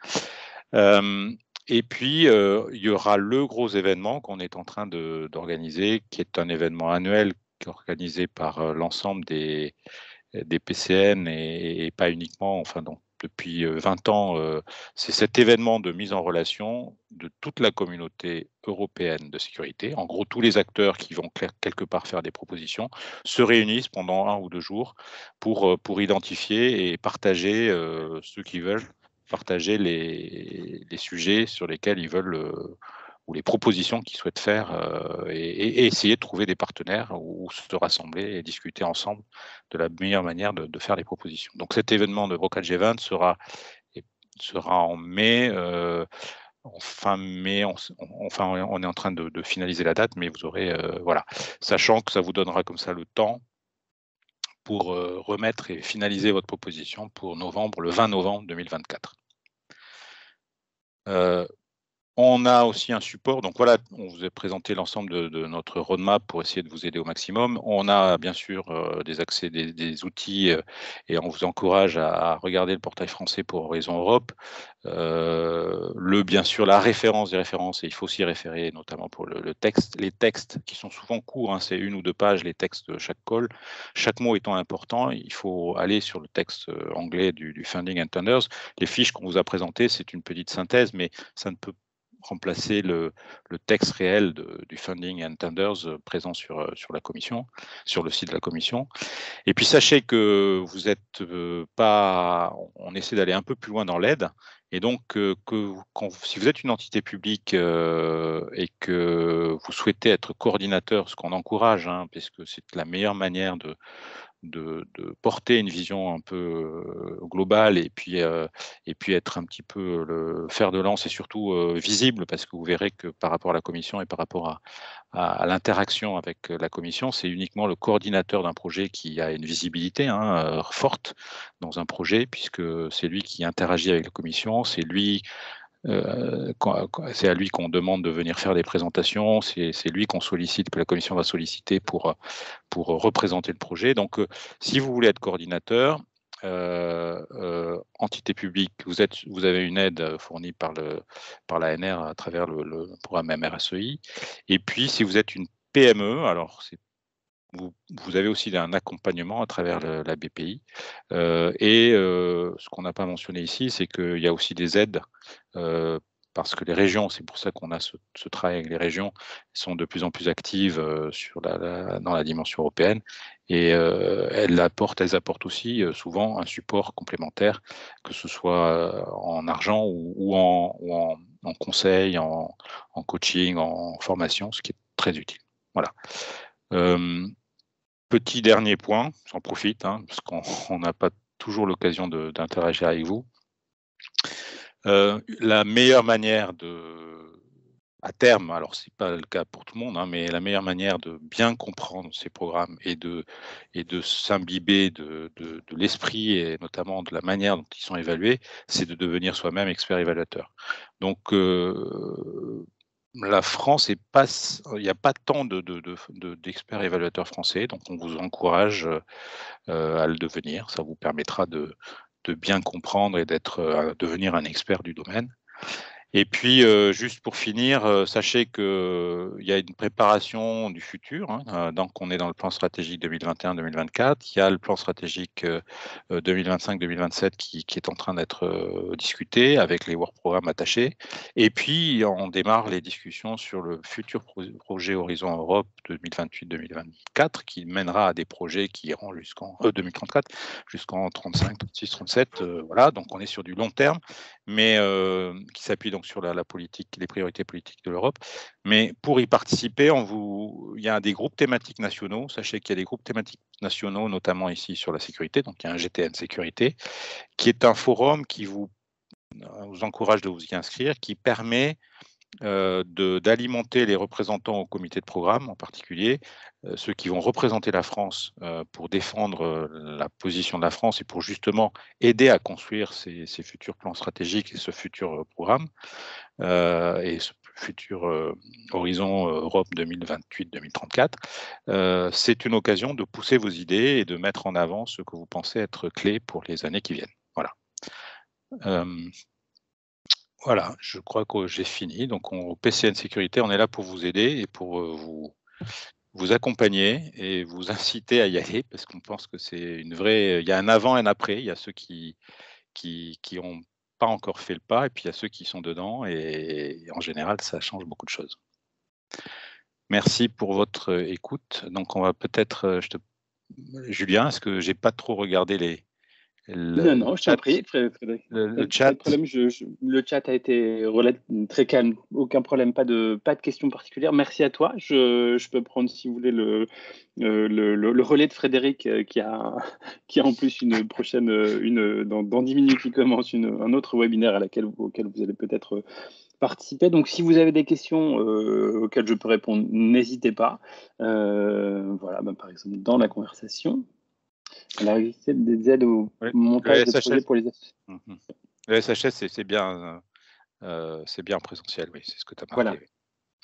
Et puis, il y aura le gros événement qu'on est en train d'organiser, qui est un événement annuel organisé par l'ensemble des PCN et pas uniquement, enfin donc depuis 20 ans, c'est cet événement de mise en relation de toute la communauté européenne de sécurité. En gros, tous les acteurs qui vont quelque part faire des propositions se réunissent pendant 1 ou 2 jours pour identifier et partager ceux qui veulent partager les sujets sur lesquels ils veulent ou les propositions qu'ils souhaitent faire et essayer de trouver des partenaires ou se rassembler et discuter ensemble de la meilleure manière de faire les propositions. Donc cet événement de Brokerage Event sera en mai, en fin mai, enfin on est en train de finaliser la date, mais vous aurez, voilà, sachant que ça vous donnera comme ça le temps pour remettre et finaliser votre proposition pour novembre, le 20 novembre 2024. On a aussi un support, donc voilà, on vous a présenté l'ensemble de notre roadmap pour essayer de vous aider au maximum. On a bien sûr des accès, des outils et on vous encourage à regarder le portail français pour Horizon Europe. Bien sûr, la référence des références, et il faut s'y référer, notamment pour le texte. Les textes qui sont souvent courts, hein, c'est 1 ou 2 pages, les textes de chaque call. Chaque mot étant important, il faut aller sur le texte anglais du Funding and Tenders. Les fiches qu'on vous a présentées, c'est une petite synthèse, mais ça ne peut remplacer le texte réel du Funding and Tenders présent sur la commission, sur le site de la commission. Et puis sachez que vous êtes pas, on essaie d'aller un peu plus loin dans l'aide, et donc si vous êtes une entité publique et que vous souhaitez être coordinateur, ce qu'on encourage, hein, puisque c'est la meilleure manière de porter une vision un peu globale et puis être un petit peu le fer de lance et surtout visible, parce que vous verrez que par rapport à la commission et par rapport à l'interaction avec la commission, c'est uniquement le coordinateur d'un projet qui a une visibilité forte dans un projet, puisque c'est lui qui interagit avec la commission, c'est lui c'est à lui qu'on demande de venir faire des présentations, c'est lui qu'on sollicite, que la commission va solliciter pour représenter le projet. Donc, si vous voulez être coordinateur, entité publique, vous avez une aide fournie par l'ANR à travers le programme MRSEI. Et puis, si vous êtes une PME, alors vous avez aussi un accompagnement à travers la BPI. Ce qu'on n'a pas mentionné ici, c'est qu'il y a aussi des aides parce que les régions, c'est pour ça qu'on a ce travail avec les régions, sont de plus en plus actives dans la dimension européenne, et elles apportent aussi souvent un support complémentaire, que ce soit en argent ou en conseil, en coaching, en formation, ce qui est très utile. Voilà. Petit dernier point, j'en profite, parce qu'on n'a pas toujours l'occasion d'interagir avec vous. La meilleure manière à terme, alors c'est pas le cas pour tout le monde, mais la meilleure manière de bien comprendre ces programmes et de s'imbiber de l'esprit et notamment de la manière dont ils sont évalués, c'est de devenir soi-même expert évaluateur. Donc la France il n'y a pas tant d'experts évaluateurs français, donc on vous encourage à le devenir. Ça vous permettra de bien comprendre et devenir un expert du domaine. Et puis, juste pour finir, sachez qu'il y a une préparation du futur. Donc, on est dans le plan stratégique 2021-2024. Il y a le plan stratégique 2025-2027 qui est en train d'être discuté avec les work programmes attachés. Et puis, on démarre les discussions sur le futur projet Horizon Europe 2028-2024 qui mènera à des projets qui iront jusqu'en 2034, jusqu'en 35, 36, 37. Voilà, donc on est sur du long terme, mais qui s'appuie donc sur la politique, les priorités politiques de l'Europe. Mais pour y participer, il y a des groupes thématiques nationaux. Sachez qu'il y a des groupes thématiques nationaux, notamment ici sur la sécurité. Donc il y a un GTN Sécurité, qui est un forum qui vous encourage de vous y inscrire, qui permet d'alimenter les représentants au comité de programme, en particulier, ceux qui vont représenter la France pour défendre la position de la France et pour justement aider à construire ces futurs plans stratégiques et ce futur programme et ce futur horizon Europe 2028-2034. C'est une occasion de pousser vos idées et de mettre en avant ce que vous pensez être clé pour les années qui viennent. Voilà. Voilà, je crois que j'ai fini. Donc, au PCN Sécurité, on est là pour vous aider et pour vous accompagner et vous inciter à y aller parce qu'on pense que c'est une vraie. Il y a un avant et un après. Il y a ceux qui ont pas encore fait le pas et puis il y a ceux qui sont dedans et en général, ça change beaucoup de choses. Merci pour votre écoute. Donc, on va peut-être. Julien, est-ce que j'ai pas trop regardé Non, je t'en prie, Frédéric. le Pas chat? de problème, le chat a été très calme, aucun problème, pas de questions particulières. Merci à toi. Je peux prendre, si vous voulez, le relais de Frédéric qui a en plus une prochaine, dans 10 minutes, il commence un autre webinaire auquel vous allez peut-être participer. Donc, si vous avez des questions auxquelles je peux répondre, n'hésitez pas. Voilà, par exemple, dans la conversation. Alors, il existe des aides au montage de projets pour les associations. Le SHS, c'est bien en présentiel, oui, c'est ce que tu as marqué. Voilà. Oui.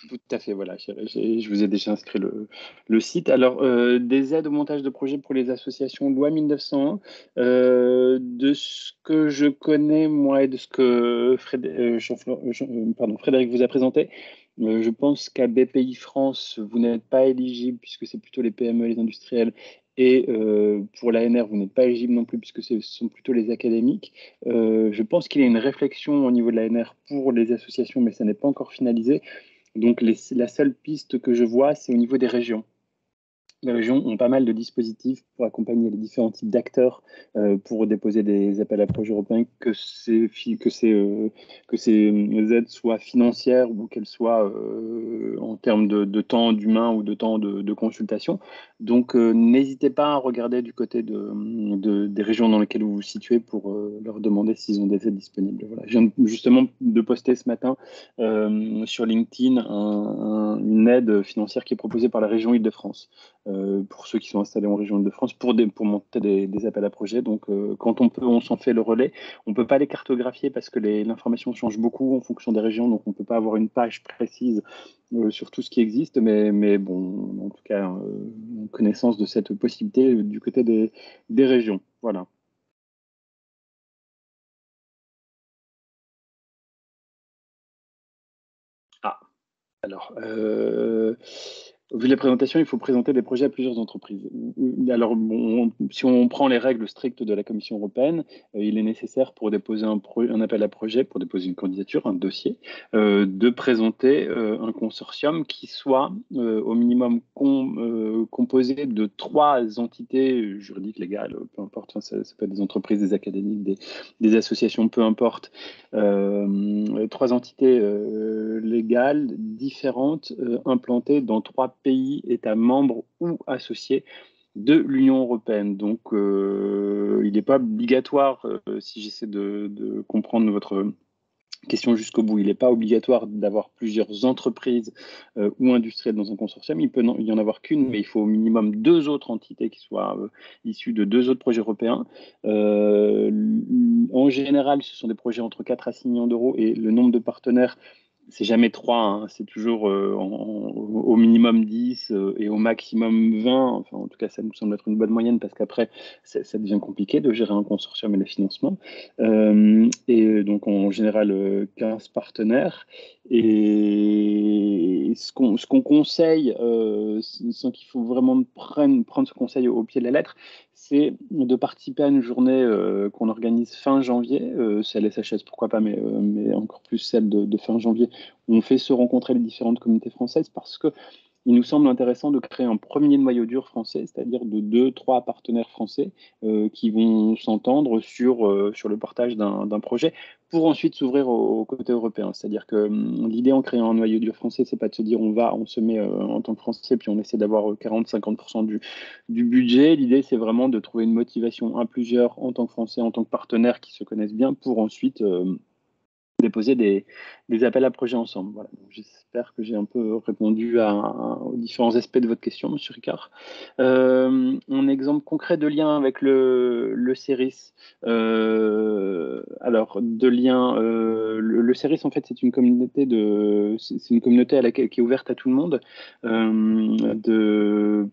Tout à fait, voilà. Je vous ai déjà inscrit le site. Alors, des aides au montage de projets pour les associations, loi 1901. De ce que je connais, moi, et de ce que Frédéric vous a présenté, je pense qu'à BPI France, vous n'êtes pas éligible puisque c'est plutôt les PME, les industriels. Et pour l'ANR, vous n'êtes pas éligible non plus puisque ce sont plutôt les académiques. Je pense qu'il y a une réflexion au niveau de l'ANR pour les associations, mais ça n'est pas encore finalisé. Donc, la seule piste que je vois, c'est au niveau des régions. Les régions ont pas mal de dispositifs pour accompagner les différents types d'acteurs pour déposer des appels à projets européens, que ces aides soient financières ou qu'elles soient en termes de temps d'humain ou de temps de consultation. Donc, n'hésitez pas à regarder du côté des régions dans lesquelles vous vous situez pour leur demander s'ils ont des aides disponibles. Voilà. Je viens justement de poster ce matin sur LinkedIn une aide financière qui est proposée par la région Île-de-France. Pour ceux qui sont installés en région Île-de-France pour monter des appels à projets. Donc, quand on peut, on s'en fait le relais. On ne peut pas les cartographier parce que l'information change beaucoup en fonction des régions, donc on ne peut pas avoir une page précise sur tout ce qui existe, mais bon, en tout cas, connaissance de cette possibilité du côté des régions. Voilà. Ah, alors... Vu la présentation, il faut présenter des projets à plusieurs entreprises. Alors, si on prend les règles strictes de la Commission européenne, il est nécessaire pour déposer un appel à projet, pour déposer une candidature, un dossier, de présenter un consortium qui soit au minimum composé de 3 entités juridiques, légales, peu importe, ça peut être des entreprises, des académiques, des associations, peu importe, 3 entités légales différentes implantées dans 3 pays, États membres ou associés de l'Union européenne. Donc, il n'est pas obligatoire, si j'essaie de comprendre votre question jusqu'au bout, il n'est pas obligatoire d'avoir plusieurs entreprises ou industrielles dans un consortium. Il peut y en avoir qu'une, mais il faut au minimum 2 autres entités qui soient issues de 2 autres projets européens. En général, ce sont des projets entre 4 à 6 millions d'euros et le nombre de partenaires, c'est jamais 3, hein, c'est toujours au minimum 10 et au maximum 20. Enfin, en tout cas, ça nous semble être une bonne moyenne parce qu'après, ça devient compliqué de gérer un consortium et les financements. Et donc, en général, 15 partenaires. Et ce qu'on conseille, sans qu'il faut vraiment prendre ce conseil au pied de la lettre, c'est de participer à une journée qu'on organise fin janvier. C'est à l'SHS, pourquoi pas, mais encore plus celle de fin janvier, où on fait se rencontrer les différentes communautés françaises parce que il nous semble intéressant de créer un premier noyau dur français, c'est-à-dire de 2-3 partenaires français qui vont s'entendre sur le portage d'un projet pour ensuite s'ouvrir au côté européen. C'est-à-dire que l'idée en créant un noyau dur français, c'est pas de se dire on se met en tant que Français puis on essaie d'avoir 40-50% du budget. L'idée, c'est vraiment de trouver une motivation à plusieurs en tant que Français, en tant que partenaires qui se connaissent bien pour ensuite déposer des appels à projets ensemble. Voilà. J'espère que j'ai un peu répondu aux différents aspects de votre question, Monsieur Ricard. Un exemple concret de lien avec le CERIS. Alors, de lien, le CERIS, en fait, c'est une communauté qui est ouverte à tout le monde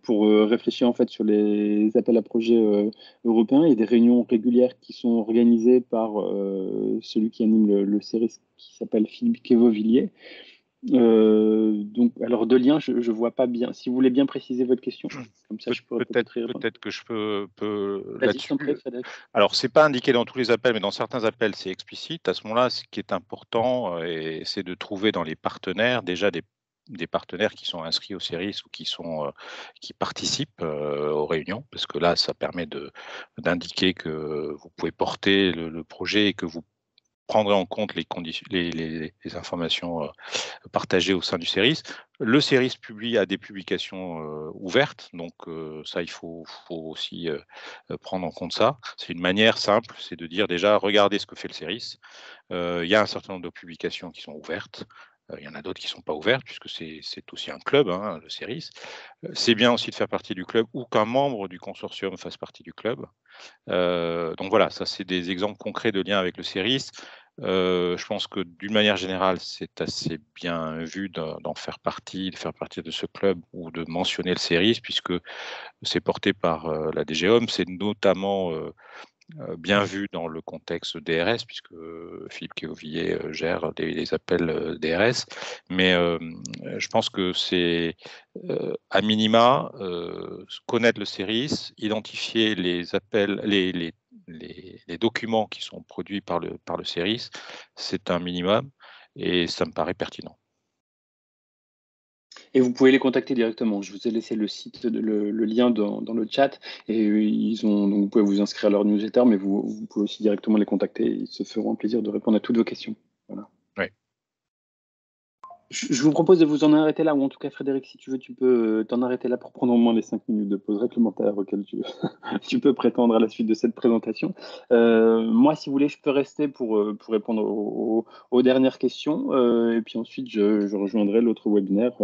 pour réfléchir en fait sur les appels à projets européens. Il y a des réunions régulières qui sont organisées par celui qui anime le CERIS, qui s'appelle Philippe Quévauvilliers. Donc, alors de lien, je ne vois pas bien. Si vous voulez bien préciser votre question, comme ça je pourrais peut-être y répondre. Peut-être que je peux Vas-y, je t'en prie, Frédéric. Alors, c'est pas indiqué dans tous les appels, mais dans certains appels, c'est explicite. À ce moment-là, ce qui est important, c'est de trouver dans les partenaires déjà des partenaires qui sont inscrits au CERIS ou qui participent aux réunions, parce que là, ça permet d'indiquer que vous pouvez porter le projet et que vous prendrez en compte les conditions, les informations partagées au sein du CERIS. Le CERIS a des publications ouvertes, donc ça, il faut aussi prendre en compte ça. C'est une manière simple, c'est de dire déjà, regardez ce que fait le CERIS. Il y a un certain nombre de publications qui sont ouvertes. Il y en a d'autres qui ne sont pas ouvertes, puisque c'est aussi un club, hein, le CERIS. C'est bien aussi de faire partie du club ou qu'un membre du consortium fasse partie du club. Donc voilà, ça c'est des exemples concrets de liens avec le CERIS. Je pense que d'une manière générale, c'est assez bien vu d'en faire partie, de faire partie de ce club ou de mentionner le CERIS, puisque c'est porté par la DGOM. C'est notamment bien vu dans le contexte DRS, puisque Philippe Quévauvilliers gère les appels DRS. Mais je pense que c'est à minima connaître le CERIS, identifier les appels, les documents qui sont produits par le CERIS, c'est un minimum et ça me paraît pertinent. Et vous pouvez les contacter directement. Je vous ai laissé le site, le lien dans le chat. Et donc vous pouvez vous inscrire à leur newsletter, mais vous pouvez aussi directement les contacter. Ils se feront un plaisir de répondre à toutes vos questions. Voilà. Oui. Je vous propose de vous en arrêter là, ou en tout cas, Frédéric, si tu veux, tu peux t'en arrêter là pour prendre au moins les 5 minutes de pause réglementaire auxquelles tu peux prétendre à la suite de cette présentation. Moi, si vous voulez, je peux rester pour répondre aux dernières questions. Et puis ensuite, je rejoindrai l'autre webinaire.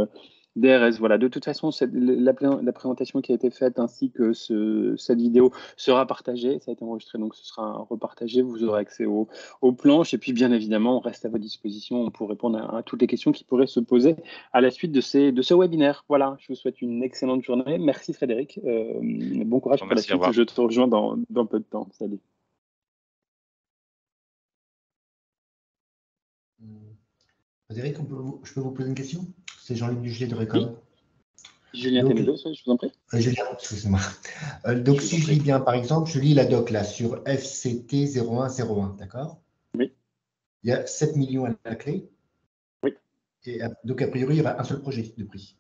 DRS, voilà. De toute façon, la présentation qui a été faite ainsi que cette vidéo sera partagée. Ça a été enregistré, donc ce sera repartagé. Vous aurez accès aux planches. Et puis, bien évidemment, on reste à votre disposition pour répondre à toutes les questions qui pourraient se poser à la suite de ce webinaire. Voilà, je vous souhaite une excellente journée. Merci Frédéric. Bon courage pour la suite. Je te rejoins dans peu de temps. Salut. Frédéric, je peux vous poser une question? C'est Jean-Luc Dugier de Récom. Oui. Julien Ténédos, je vous en prie. Julien, excusez-moi. Donc, si je lis bien, par exemple, je lis la doc là sur FCT 0101, d'accord? Oui. Il y a 7 millions à la clé. Oui. Et donc, a priori, il y aura un seul projet de prix.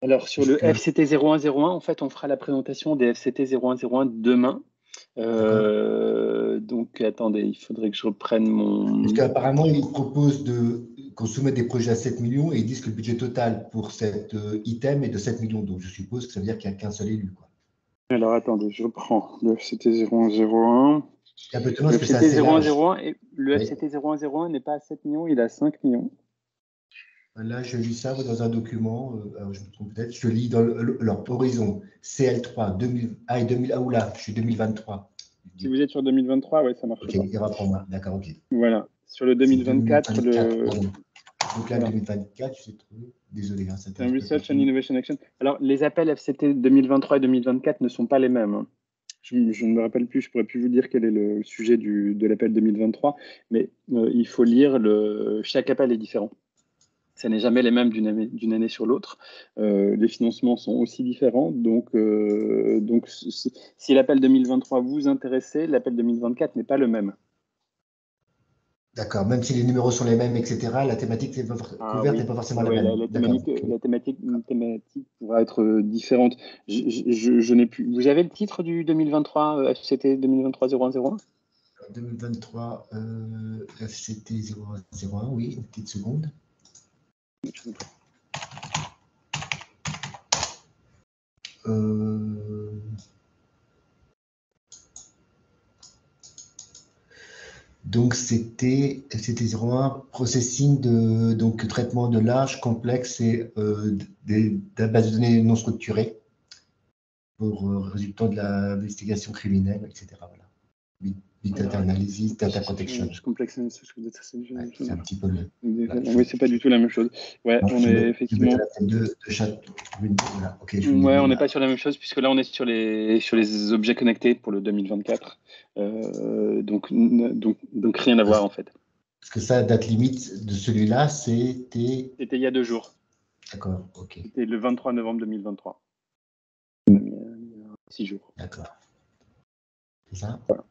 Alors, sur le FCT 0101, en fait, on fera la présentation des FCT 0101 demain. Donc, attendez, il faudrait que je reprenne mon... Parce qu'apparemment, ils proposent qu'on soumette des projets à 7 millions et ils disent que le budget total pour cet item est de 7 millions. Donc, je suppose que ça veut dire qu'il n'y a qu'un seul élu, quoi. Alors, attendez, je reprends le FCT 0101. C'est un peu étonnant Le parce que c'est assez large. Le FCT 0101 n'est pas à 7 millions, il est à 5 millions. Là, je lis ça dans un document, alors je me trompe peut-être, je lis dans leur horizon CL3 oula, je suis 2023. Si vous êtes sur 2023, ouais, ça marche. Ok, il ira pour moi, d'accord, ok. Voilà, sur le 2024, donc là, 2024, je sais trouvé. Désolé. Hein, c'est un Research and Innovation Action. Alors, les appels FCT 2023 et 2024 ne sont pas les mêmes. Je ne me rappelle plus, je ne pourrais plus vous dire quel est le sujet de l'appel 2023, mais il faut lire, chaque appel est différent. Ça n'est jamais les mêmes d'une année sur l'autre. Les financements sont aussi différents. Donc si l'appel 2023 vous intéressait, l'appel 2024 n'est pas le même. D'accord, même si les numéros sont les mêmes, etc., la thématique couverte n'est pas forcément la même. La thématique pourra être différente. Je n'ai plus. Vous avez le titre du 2023 FCT 2023 0101 2023 FCT 0101, oui, une petite seconde. Donc, c'était 01, processing donc traitement de large, complexe et des bases de données non structurées pour résultant de l'investigation criminelle, etc. Voilà. Big data analysis, data protection. Complexe, c'est un petit peu le. Oui, c'est pas du tout la même chose. Ouais, on est effectivement. Voilà. Okay, ouais, on n'est pas sur la même chose puisque là on est sur les objets connectés pour le 2024. Donc rien à voir en fait. Parce que ça, date limite de celui-là, c'était. C'était il y a 2 jours. D'accord, ok. C'était le 23 novembre 2023. 6 jours. D'accord. C'est ça. Voilà.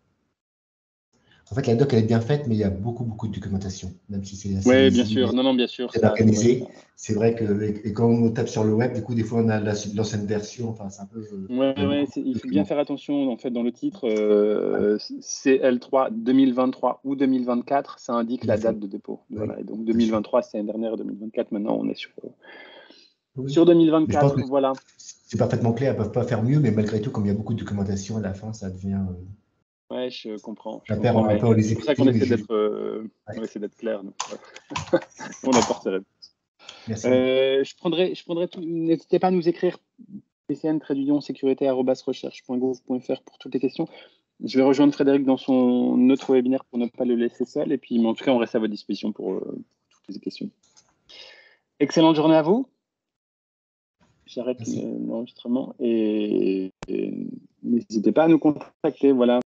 En fait, la doc, elle est bien faite, mais il y a beaucoup de documentation, même si c'est assez. Oui, bien sûr. Non, bien sûr. C'est organisé. C'est vrai que et quand on tape sur le web, du coup, des fois, on a l'ancienne version. Enfin, c'est un peu. Il faut bien faire attention. En fait, dans le titre, CL3 2023 ou 2024, ça indique la date de dépôt. Oui. Voilà. Et donc 2023, c'est l'année dernière. 2024, maintenant, on est sur 2024. Voilà. C'est parfaitement clair. Elles ne peuvent pas faire mieux, mais malgré tout, comme il y a beaucoup de documentation, à la fin, ça devient. Ouais, je comprends. Un peu les c'est pour ça qu'on essaie d'être clair. On apporte ça. Merci. Je prendrai tout. N'hésitez pas à nous écrire pcn-sécurité@recherche.gouv.fr pour toutes les questions. Je vais rejoindre Frédéric dans son autre webinaire pour ne pas le laisser seul. Et puis, en tout cas, on reste à votre disposition pour toutes les questions. Excellente journée à vous. J'arrête l'enregistrement et n'hésitez pas à nous contacter. Voilà.